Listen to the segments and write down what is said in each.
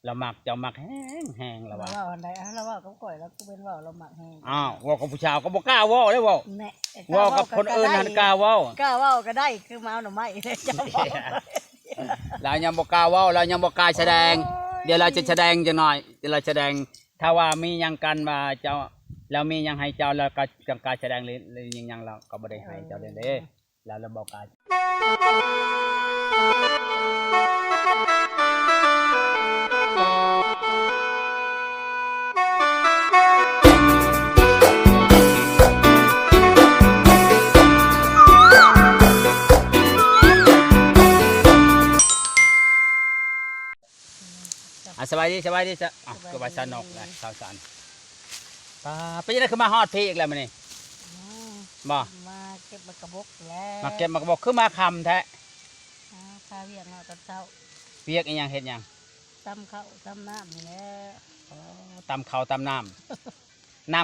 เราหมักเจ้าหมักแห้งแล้วว่าอันใดเราว่าก็ก่อยแล้วกูเป็นว่าเราหมักแห้งอ้าวว่ากับผู้ชายก็บอกกล้าว่าเลยว่ากับคนอื่นนั่นกล้าว่าก็ได้คือมาเอาหน่อไม้จะบอกเรายังบอกกล้าว่าเรายังบอกกล้าแสดงเดี๋ยวเราจะแสดงจะหน่อยเดี๋ยวเราแสดงถ้าว่ามียังกันมาเจ้าเรามียังให้เจ้าเราก็จังการแสดงหรือยังเราก็ไม่ได้ให้เจ้าเด้อแล้วเราบอกการสบายดีจะก็ไปสนุกเลยสาวสันไปยังไงคือมาฮอดพี่อีกแล้วมันนี่บ่มาเก็บมากระบอกแล้วมาเก็บมากระบอกคือมาคำแท้ข้าวเวียงเอาตอนเช้าเวียกอีกอย่างเห็ดอย่างตำข้าวตำน้ำนี่แหละตำข้าวตำน้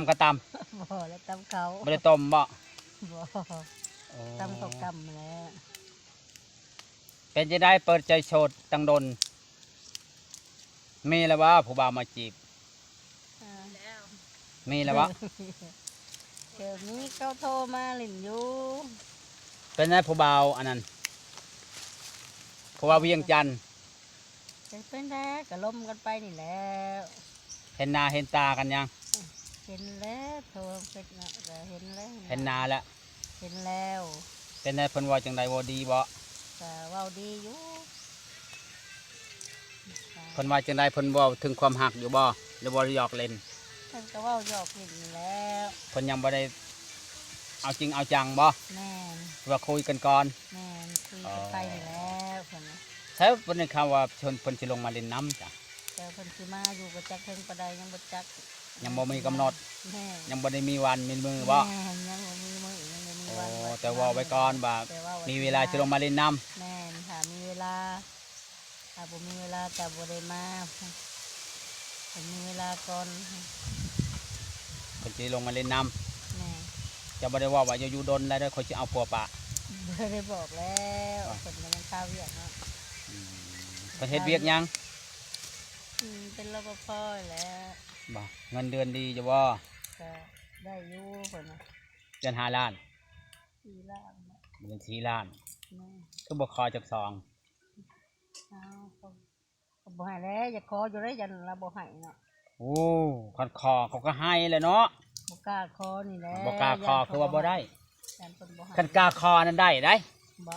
ำก็ตำบ่แล้วตำข้าวไม่ได้ต้มบ่ตำข้าวกำแล้วเป็นจะได้เปิดใจโชดตังดนมีแล้วว่าผู้บ่าวมาจีบมีแล้วว่าเดี๋ยวนี้เขาโทรมาหลินอยู่เป็นไงผู้บ่าวอันนั้นผู้บ่าวเวียงจันทร์เป็นแท้กระล้มกันไปนี่แล้วเห็นหน้าเห็นตากันยังเห็นแล้วโทรเป็นเห็นแล้วเห็นหน้าแล้วเห็นแล้วเป็นไงเพิ่นว่าจังใดว่าดีบ่แต่ว่าดีอยู่เพิ่นว่าจังใดเพิ่นว่าถึงความหักอยู่บ่หรือบ่หยอกเล่นเพิ่นก็ว่าหยอกเล่นแล้วเพิ่นยังบ่ได้เอาจริงเอาจังบ่แม่นว่าคุยกันก่อนแม่นคุยกันไปแล้วเพิ่นใช่เพิ่นได้ข่าวว่าเพิ่นสิลงมาเล่นน้ำจ้ะแต่เพิ่นสิมาอยู่บ่จักเพิ่นปานใดยังบ่จักยังบ่มีกำหนดยังบ่ได้มีวันมีมือบ่ยังบ่มีมื้อยังบ่มีวันแต่ว่าไว้ก่อนว่ามีเวลาจะลงมาเล่นน้ำแม่นถ้ามีเวลาถ้าบ่มีเวลาจะบ่ได้มาถ้ามีเวลาก่อนเพิ่นสิลงมาเล่นน้ำจะบ่ได้ว่าอยู่ดนแล้วได้เขาสิเอาผัวปะบ่ได้บอกแล้วเพิ่นมันข้าวเวียกเนาะเพิ่นเฮ็ดเวียกยังเป็นรปภแล้วบ่เงินเดือนดีจะบ่ก็ได้อยู่เพิ่นเดือน5 ล้าน4 ล้านเดือน4 ล้านคือบ่ขอจักซองก็บ่ให้แล้วอย่าขออยู่ได้ยันเราบ่ให้เนาะโอ้คันขอเขาก็ให้เลยเนาะบ่กล้าขอนี่แหละบ่กล้าขอคือว่าบ่ได้คันกล้าขอนั้นได้บ่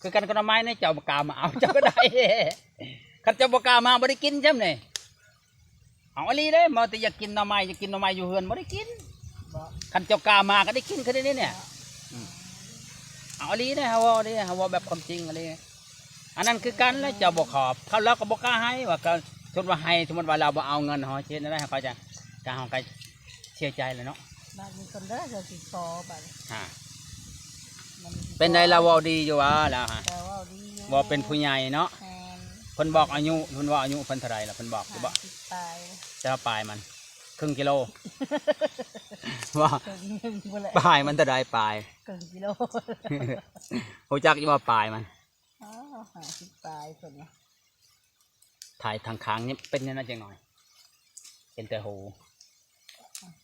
คือกันก็ไม้ในเจ้าบ่กล้ามาเอาเจ้าก็ได้คันเจ้าบ่กล้ามาบ่ได้กินจำนี่เอาอีหลีเด้มาแต่อยากกินหน่อไม้อยากกินหน่อไม้อยู่เฮือนบ่ได้กินคันเจ้ากล้ามาก็ได้กินคือนี้เนี่ยเอาอีหลีเด้เฮาว่าแบบความจริงอะไรอันนั้นคือกันแล้วเจ้าบ่ขอบเขาเราก็บ่กล้าให้ว่าก็สมมุติว่าให้สมมุติว่าเราบ่เอาเงินเฮาเฮ็ดได้เขาจะกล้าเฮาก็เสียใจเลยเนาะบาดมีคนเด้อจะสิขอบาดเป็นไดเราเว้าดีอยู่ว่าแล้วฮะบ่เป็นผู้ใหญ่เนาะเพิ่นบอกอายุเพิ่นว่าอายุเพิ่นเท่าไหร่ล่ะเพิ่นบอกอยู่บ่จะปลายมันครึ่งกิโลว่าปลายมันเท่าใดปลายครึ่งกิโลฮู้จักอยู่ว่าปลายมัน50ปลายเพิ่นว่าถ่ายทางค้างนี่เป็นนั่นจังหน่อยเห็นแต่หู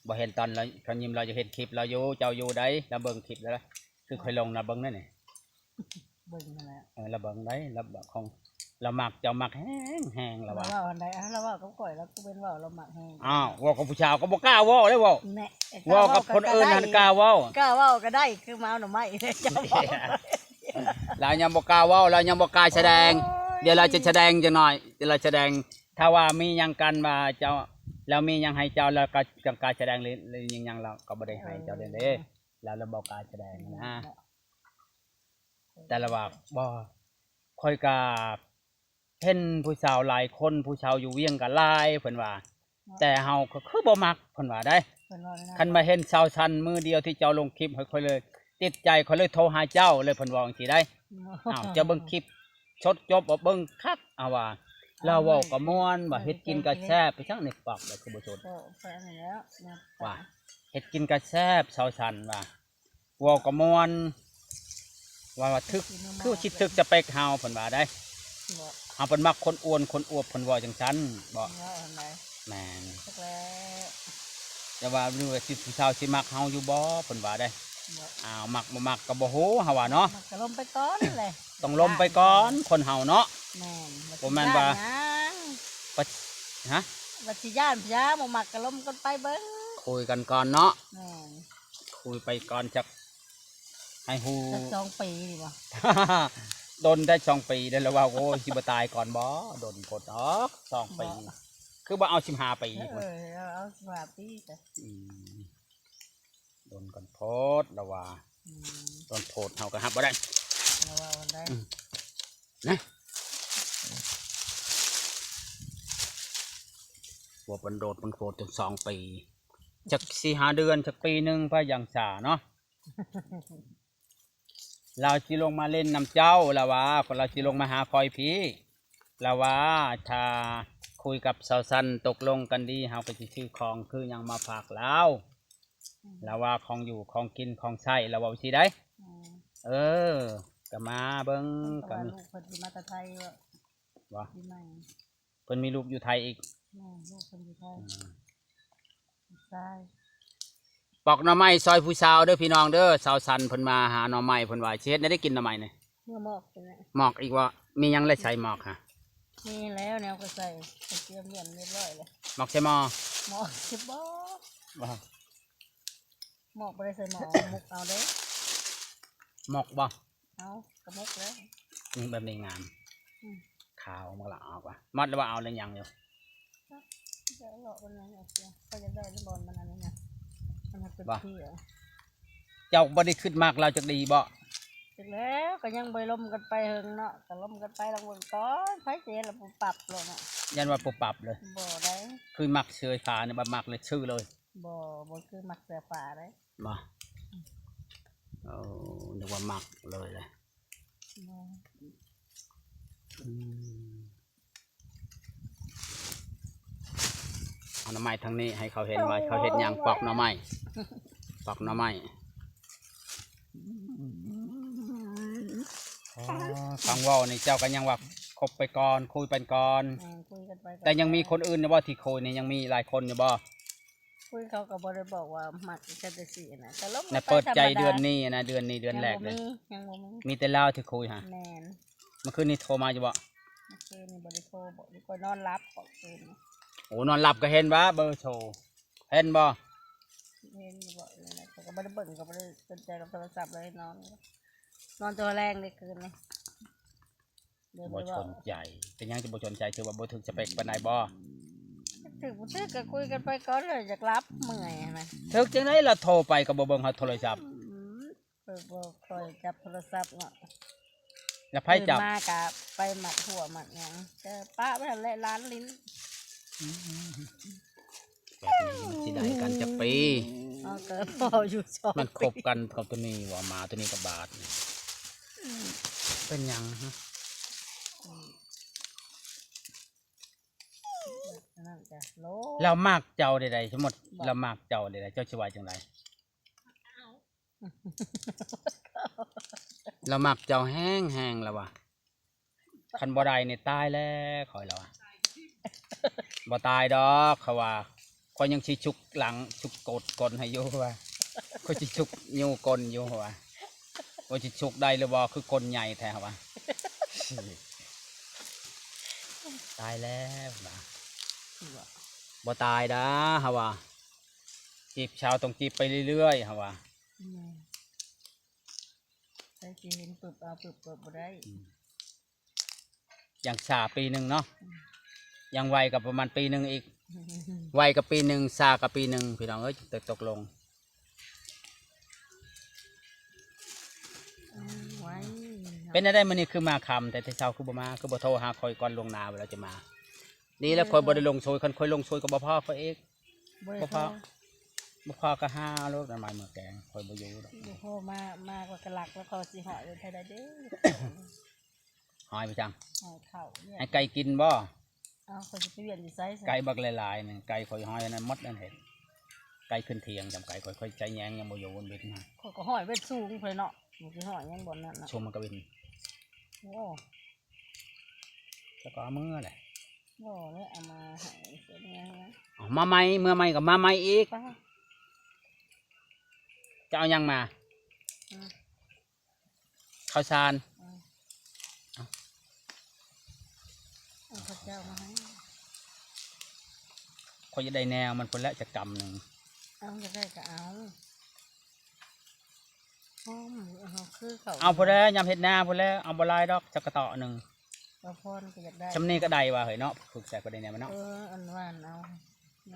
บ่เห็นตอนเรายิ้มเราจะเห็นคลิปเราอยู่เจ้าอยู่ได้เราเบิ่งคลิปแล้วคือค่อยลงนะเบิ่งนั่นนี่เบิ่งนั่นแหละเราเบิ่งได้เราของเราหมักเจ้าหมักแห้งแล้วว่าอันใดเราว่าก็ก่อยแล้วกูเป็นว่าเราหมักแห้งว่ากับผู้ชายก็บ่กล้าว่าเลยว่ากับคนอื่นนั่นกล้าว่าก็ได้คือมาเอาหน่อไม้จะบอกเรายังบ่กล้าว่าเรายังบ่กล้าแสดงเดี๋ยวเราจะแสดงจะหน่อยเดี๋ยวเราแสดงถ้าว่ามียังกันมาเจ้าเรามียังให้เจ้าแล้วก็จังการแสดงหรือยังเราก็บ่ได้ให้เจ้าเด้อแล้วเราบอกการแสดงนะแต่ละว่าบ่ค่อยกะเห็นผู้สาวหลายคนผู้สาวอยู่เวียงกะหลายเพิ่นว่าแต่เฮาก็คือบ่มักเพิ่นว่าได้คันมาเห็นสาวชันมือเดียวที่เจ้าลงคลิปค่อยเลยติดใจค่อยเลยโทรหาเจ้าเลยเพิ่นว่าจังซี่ได้จะเบิ่งคลิปชดจบบ่เบิ่งคักว่าเราเว้าก็ม่วนว่าเฮ็ดกินก็แซ่บไปจังนี่ปากได้คือบ่สดว่าเฮ็ดกินก็แซ่บสาวชันว่าเว้าก็ม่วนว่าทึกคือสิทึกจะไปเฮาเพิ่นว่าได้ บ่ เฮาเพิ่นมักคนอ้วนคนอวบเพิ่นว่าจังซั่นบ่ ว่าอันใด แม่น สักแล้ว แต่ว่าดูว่าสิผู้สาวสิมักเฮาอยู่บ่เพิ่นว่าได้ บ่ อ้าวมักบ่มักก็บ่ฮู้เฮาว่าเนาะ มันก็ล้มไปก่อนเลย ต้องล้มไปก่อนคนเฮาเนาะ แม่น บ่แม่นว่า ปะฮะ บัดสิย่านพยาบ่มักก็ล้มกันไปเบิ่ง คุยกันก่อนเนาะ แม่น คุยไปก่อนจักให้ฮู้ สัก2 ปีนี่บ่ โดนได้2 ปีได้แล้วว่าโอ้ยสิบ่ตายก่อนบ่โดนกดออก2 ปีคือบ่เอา15 ปี เอาว่าปีจ้ะ อืมโดนกันโพดแล้วว่า อืม โดนโพดเฮาก็รับบ่ได้ แล้วว่าอันใด นะว่ามันโดดมันโพดถึง2 ปีจัก4-5 เดือนจักปีหนึงพะยังสาเนาะ เราสิลงมาเล่นน้ำเจ้าแล้วว่าเราสิลงมาหาคอยพี่แล้วว่าถ้าคุยกับสาวสันตกลงกันดีเฮาก็สิซื้อของคือหยังมาฝากแล้วแล้วว่าของอยู่ของกินของใช้แล้วว่าสิได้ อืม เออก็มาเบิ่ง เพ ก็ ราะว่า มี ลูกเพิ่นสิมาแต่ไทยว่า ว่า ปีใหม่ เพิ่นมีลูกอยู่ไทยอีก แม่ลูกเพิ่นอยู่ไทย อืม ใช่ ปอกหน่อไม้ซอยผู้สาวเด้อพี่น้องเด้อสาวสันเพิ่นมาหาหน่อไม้เพิ่นว่าสิเฮ็ดได้กินหน่อไม้นี่ เมื่อหมอกเป็นไง หมอกอีกว่ามีหยังเลยใส่หมอกฮะ มีแล้วแนวก็ใส่เตรียมเรียนเรียบร้อยเลย หมอกใส่หม้อ หมอกสิบ่ บ่ หมอกบ่ได้ใส่หมอกมุกเอาเด้ หมอกบ่ เอากระมุกแล้ว นี่แบบนี้งาม อืม ขาวมันละออกว่ะมัดแล้วว่าเอาเลยยังอยู่ เดี๋ยวหลอกมันนั่นเอาเสียก็จะได้บอลมันอันนี้นะมันเป็นที่เหรอ เจ้าบ่ได้ขึ้นมากเราจะดีบ่ เสร็จแล้วก็ยังไปล้มกันไปเฮิงเนาะก็ล้มกันไปลงบนก้อนไผเสียแล้วปุ๊บปรับลงอ่ะ ยันว่าปุบปับเลย บ่ได้ คือมักเชยฟ้าเนี่ยบ่มักเลยชื่อเลย บ่คือมักเสือป่าได้ บ่เอานึกว่ามักเลยเลย บ่ อืมเอาหน่อไม้ทางนี้ให้เขาเห็นว่าเขาเห็นหยังปอกหน่อไม้ปอกหน่อไม้อ๋อฟังเว่านี่เจ้าก็ยังว่าคบไปก่อนคุยไปก่อน แม่งคุยกันไปก่อน แต่ยังมีคนอื่นนะบ่ที่คุยนี่ยังมีหลายคนอยู่บ่ คุยเขาก็บ่ได้บอกว่ามักกันจังซี่นะแต่ล้ม นะเปิดใจเดือนนี้นะเดือนนี้เดือนแรกเลย ยังบ่มี มีแต่เล่าวที่คุยฮะ แม่น เมื่อคืนนี้โทรมาอยู่บ่ เมื่อคืนนี่บ่ได้โทรบอกดีกว่านอนรับบอกคืนนี่ โอ้นอนหลับก็เห็นว่าเบอร์โทรเห็นบ่ เห็นอยู่บ่เลยนะแต่ก็บ่ได้เบิ่งก็บ่ได้สนใจกับโทรศัพท์เลยนอนตัวแรงเลยคืนนี่เดิน บ่ ไป ช บอก นใจเป็นหยังจะบ่ชนใจถือว่าบ่ถึงสเปคปานใดบ่ ถึงบ่ถึงก็คุยกันไปก่อนเลยอยากรับเมื่อยนะ ถึกจังได๋ล่ะโทรไปก็บ่เบิ่งเฮาโทรศัพท์ เปิดบ่ค่อยจับโทรศัพท์เนาะ แล้วไผจับ ตื่นมากะไปหมักหัวหมักหยังเจอป้าไปหั่นแหละร้านลิ้น แบบนี้มันสิได้กันจักปี เอาเกิดพออยู่สอง มันคบกันกับตัวนี้ว่าหมาตัวนี้กับบาดนี่เป็นหยังฮะ นั่นจ้ะโล เรามากเจ้าใดๆสมมุติเรามากเจ้าใดๆเจ้าสิว่าจังไดเรามักเจ้าแห้งๆแล้วว่ะคันบ่ได้นี่ตายแล้วคอยแล้วว่ะบ่ตายดอกเขาว่าคอยยังสิชุกหลังชุกกดให้อยู่ว่าคอยสิชุกนิ้วกลอยู่ว่าว่าสิชุกได้หรือบ่คือกลใหญ่แท้ว่าตายแล้วว่ะบ่ตายดาเฮาว่าจีบชาวต้องจีบไปเรื่อยๆเฮาว่า ใช้ชีวิตปึบเอาปึบปึบบ่ได้ อย่างสาปีหนึ่งเนาะอย่างไวกับประมาณปีหนึ่งอีกไวกับปีหนึ่งซากับปีหนึ่งพี่น้องเอ้ยตกลง ไว้ เป็นอะไรมันนี่คือมาคำแต่ที่เช้าคือบ่มาคือบ่โทรหาคอยก่อนลวงหนาเวลาจะมานี่แล้วคอยบ่ได้ลงโชยคันคอยลงโชยกับบ่พ่อเขาเอง บ่ บ่ ได้ พ่อบ่พ่อก็ห้าลูกน้ำไม้มาแกงคอยบ่อยู่ดอก บ่พอมากว่ากระลักแล้วก็สิหอยเลยไทยได้เด้อ หอยไปจัง หอยเข่าเนี่ย ให้ไก่กินบ่ เอาคนจะไปเวียนอยู่ไซส์ ไก่บักหลายๆนึงไก่คอยหอยอันนั้นหมดนั่นเห็นไก่ขึ้นเทียงจำไก่คอยใจแยงยังบ่อยู่บนเบ็ดมา เขาก็หอยเวทสูงเลยเนาะมันสิหอยยังบนนั่นน่ะ ชมมันก็เป็น โอ้ แล้วก็เอามือแหละ บ่เลยเอามาให้เสียเนี่ยนะ เอามาใหม่เมื่อใหม่กับมาใหม่อีก ป้า จะเอายังมา อืม ข้าวสาร เอาข้าวเจ้ามาให้ เขาจะได้แนวมันคนละจะกำหนึ่ง เอาจะได้ก็เอาหอมเอาคือเขา เอาพอแล้วยำเห็ดนาพอแล้วเอาบลายดอกจักกระต่อหนึ่ง เราพรก็อยากได้ ชำนี้ก็ได้ว่ะเฮ้ยเนาะฝึกใส่พอได้แนวมันเนาะ อันหวานเอา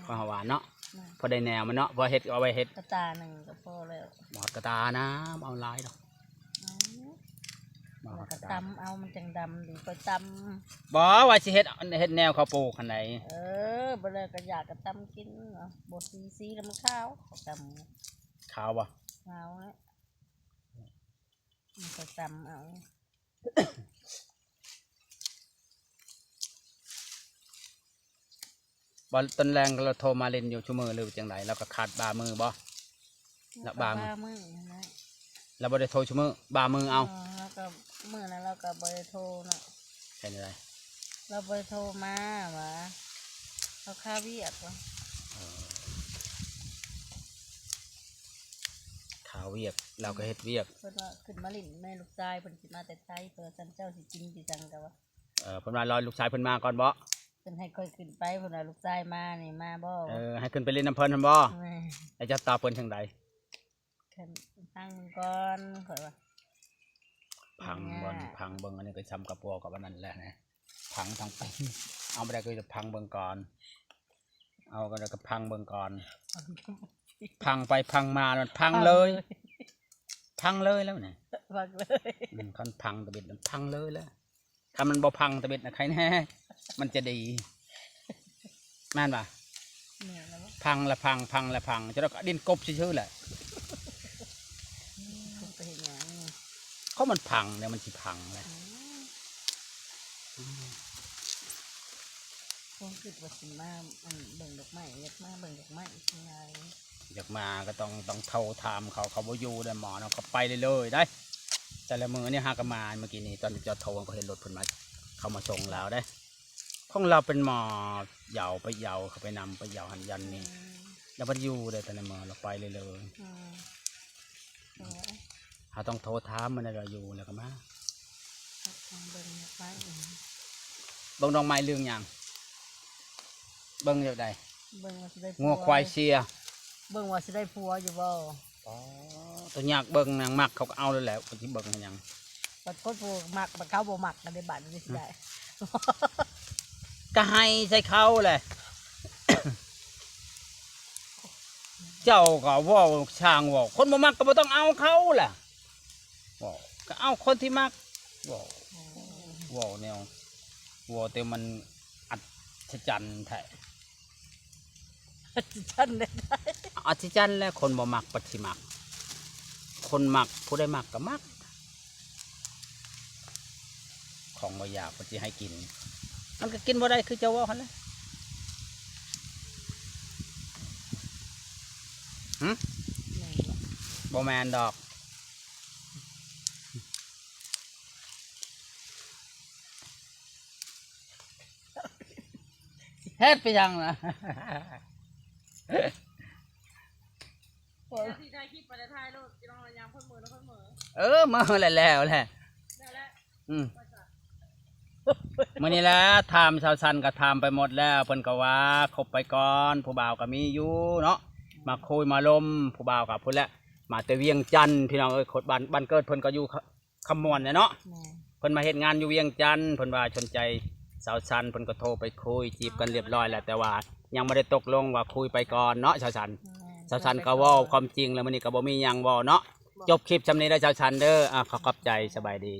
ข้าวหวานเนาะ นะ พอได้แนวมันเนาะพอเห็ดเอาไว้เห็ด กระตาหนึ่งก็พอแล้ว หมอดกระตานะเอาลายดอก เอา หมอ แล้ว ดก ก็ ระตา ตำเอามันจังดำดีไปต บ่ว่าสิเห็ดแนวข้าวปลูกขันไหน ำบ่เลยก็อยากก็ตำกินเนาะบดซีแล้วมันข้าวเขาต ขาวบ่ ำข้าวเนี่ยมันก็ตำเอา บ่ต้นแรงเราโทรมาเล่นอยู่ชั่วโมงหรือจังไรเราก็ขาดบามือบ่แล้วบามือ มือนะ เราบ่ได้โทรชั่วโมงบามือเอา แล้วก็มือนั้นเราก็บริโทรเนาะ ใช่ไร เราบริโทรมาว่าเขาค่าเวียกวะ ขาวเวียกเราก็เฮ็ดเวียก เพิ่นว่าขึ้นมาลิ่นแม่ลูกชายเพิ่นสิมาแต่ไทยเพิ่นว่าท่านเจ้าสิกินสิจังกันวะ เพิ่นว่ารอลูกชายเพิ่นมาก่อนบ่ เพิ่นให้ค่อยขึ้นไปเพิ่นว่าลูกชายมานี่มาบ่ ให้ขึ้นไปเล่นน้ำเพิ่นหั่นบ่ แม่ แล้วจะตอบเพิ่นจังใด ขึ้นตั้งก่อนข่อยว่า พังบนพังเบิ่งอันนี้ก็ซ้ำกับพวกกับอันนั้นแหละนะพังทั้งไปเอาบ่ได้ก็จะพังเบิ่งก่อนเอาก็แล้วก็พังเบิ่งก่อนพังไปพังมามันพังเลยพังเลยแล้วเนี่ย ฟังเลย คันพังตะเบ็ดมันพังเลยแล้วถ้ามันบ่พังตะเบ็ดนะใครแน่มันจะดีแม่นป่ะ เนี่ยแล้วว่า พังละพังพังละพังจะต้องดินกบชื่อๆแหละ เพิ่นไปเฮ็ดหยังนี่ เขามันพังเนี่ยมันสิพังเลย คงคิดว่าสิมาเบิ่งดอกไม้อยากมาเบิ่งดอกไม้ยังไง อยากมาก็ต้องโทรถามเขาบ่อยู่ได้หมอเนาะเขาไปเลยได้ แต่ละมือนี่หากมาเมื่อกี้นี้ตอนที่จะโทรก็เห็นรถเพิ่นมาเขามาส่งแล้วได้ของเราเป็นหมอเหยาไปเหยาเขาไปนำไปเหยาหันยันนี่แล้วมันอยู่ได้แต่ละมือเราไปเลย อืมเออ เขาต้องโทรถามมันเราอยู่แล้วก็มา เบิ่งดอกไม้ เบิ่งดอกไม้เรื่องหยังเบิ่งอยู่ใด เบิ่งว่าสิได้ผั งัวควายเชีย เบิ่งว่าสิได้ผัวอยู่บ่ ตัวอยากเบิ่งนางมักเขาก็เอาเลยแหละคนที่เบิ่งให้หยัง บัดคนผู้มักบัดเขาบ่มักกันได้บัดนี้สิได้ ก็ให้ใส่เขาแหละ เจ้าก็เว่าช่างเว่าคนบ่มักก็บ่ต้องเอาเขาแหละเว่าก็เอาคนที่มักเว่าแนวเว่าแต่มันอัศจรรย์แท้ ท่านได้ อัศจรรย์แล้วคนบ่มักปัสิมัก คนมักผู้ได้มักก็มัก ของบ่อยากปฏิให้กิน มันก็กินบ่ได้คือเจ้าว่าหั่นแหละบ่แมนดอกเฮ็ดไปยังนะ ที่ได้คลิปไปได้ถ่ายรูปจะลองยามพ่นมือแล้วพ่นมือ มาแล้วแหละมื้อนี้แหล้วถามชาวซันก็ถามไปหมดแล้วเพิ่นก็ว่าคบไปก่อนผู้บ่าวก็มีอยู่เนาะมาคุยมาลมผู้บ่าวกับพุ่นแหละมาแต่เวียงจันทน์พี่น้องเอ้ยคนบ้านเกิดเพิ่นก็อยู่คำมวนเนี่ยเนาะเพิ่นมาเฮ็ดงานอยู่เวียงจันทน์เพิ่นว่าสนใจสาวซันเพิ่นก็โทรไปคุยจีบกันเรียบร้อยแล้วแต่ว่ายังไม่ได้ตกลงว่าคุยไปก่อนเนาะชาวซันก็เว้าความจริงแล้วมื้อนี้ก็บ่มีหยังเว้าเนาะจบคลิปซำนี้แล้วชาวซันเด้อขอบใจสบายดี